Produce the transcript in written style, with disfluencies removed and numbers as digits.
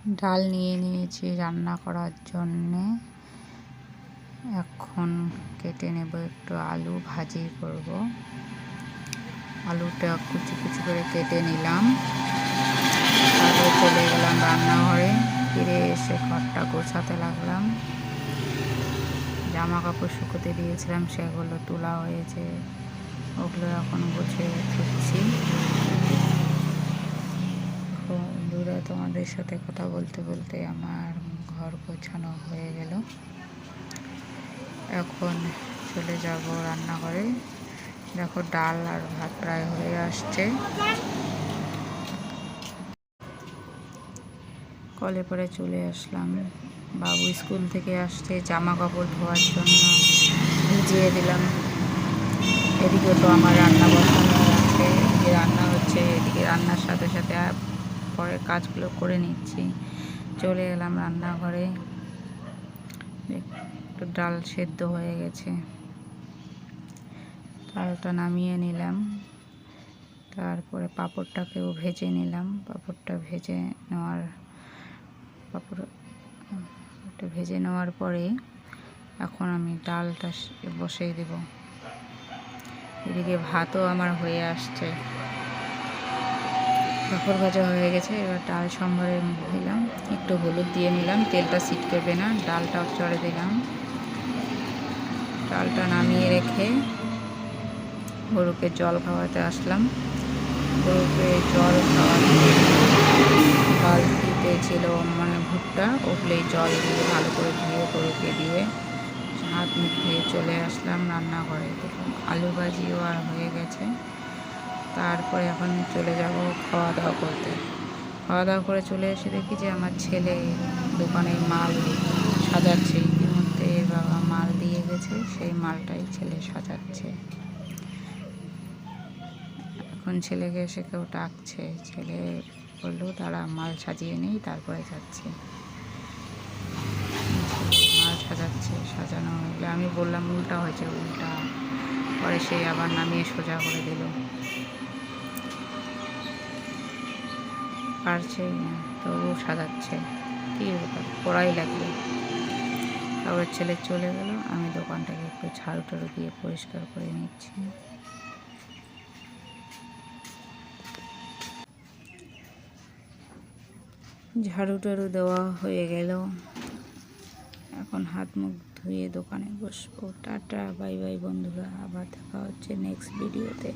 ডাল নিয়ে নিয়েছি রান্না করার জন্যে। এখন কেটে নেব একটু আলু, ভাজি করব। আলুটা কুচি কুচি করে কেটে নিলাম। তারপরে চলে গেলাম রান্নাঘরে। ফিরে এসে ঘরটা গোছাতে লাগলাম। জামা কাপড় শুকোতে দিয়েছিলাম, সেগুলো তোলা হয়েছে, ওগুলো এখন গুছিয়ে ধুচ্ছি। বন্ধুরা, তোমাদের সাথে কথা বলতে বলতে আমার ঘর গোছানো হয়ে গেল। এখন চলে যাব রান্নাঘরে। দেখো, ডাল আর ভাত প্রায় হয়ে আসছে। কলে পরে চলে আসলাম। বাবু স্কুল থেকে আসছে, জামা কাপড় ধোয়ার জন্য ভিজিয়ে দিলাম। এদিকে তো আমার রান্না বসানো আছে, এদিকে রান্না হচ্ছে, এদিকে রান্নার সাথে সাথে পরের কাজগুলো করে নিচ্ছি। চলে এলাম রান্নাঘরে। একটু ডাল সেদ্ধ হয়ে গেছে, ডালটা নামিয়ে নিলাম। তারপরে পাঁপড়টাকেও ভেজে নিলাম। পাঁপড়টা ভেজে নেওয়ার পরে এখন আমি ডালটা বসিয়ে দেব। এদিকে ভাতও আমার হয়ে আসছে, পাঁপড় ভাজা হয়ে গেছে। এবার ডাল সম্বরে দিলাম, একটু হলুদ দিয়ে নিলাম, তেলটা ছিটকাবে না। ডালটাও চড়ে দিলাম। ডালটা নামিয়ে রেখে গরুকে জল খাওয়াতে আসলাম। গরুকে জল খাওয়াতে বালতিতে ছিল ভুট্টা, ওগুলোই জল দিয়ে ভালো করে ধুয়ে গরুকে দিয়ে হাত মুখ ধুয়ে চলে আসলাম রান্নাঘরে। দেখুন, আলু ভাজিও আর হয়ে গেছে। তারপরে এখন চলে যাব খাওয়া দাওয়া করতে। খাওয়া দাওয়া করে চলে এসে দেখি যে আমার ছেলে দোকানে মাল সাজাচ্ছে। ইতিমধ্যে এর বাবা মাল দিয়ে গেছে, সেই মালটাই ছেলে সাজাচ্ছে। এখন ছেলেকে এসে কেউ ডাকছে। ছেলে বললো, তারা মাল সাজিয়ে নেই, তারপরে যাচ্ছে। মাল সাজাচ্ছে, সাজানো হলে আমি বললাম উল্টা হয়েছে, উল্টা। পরে সে আবার নামিয়ে সোজা করে দিল। পারছেই না, তবুও সাজাচ্ছে। কী ব্যাপার, কড়াই লাগবে। তারপর ছেলে চলে গেল। আমি দোকানটাকে একটু ঝাড়ু টাড়ু দিয়ে পরিষ্কার করে নিচ্ছি। ঝাড়ু টাড়ু দেওয়া হয়ে গেল। এখন হাত মুখ ধুয়ে দোকানে বসবো। টাটা, বাই বাই বন্ধুরা, আবার দেখা হচ্ছে নেক্সট ভিডিওতে।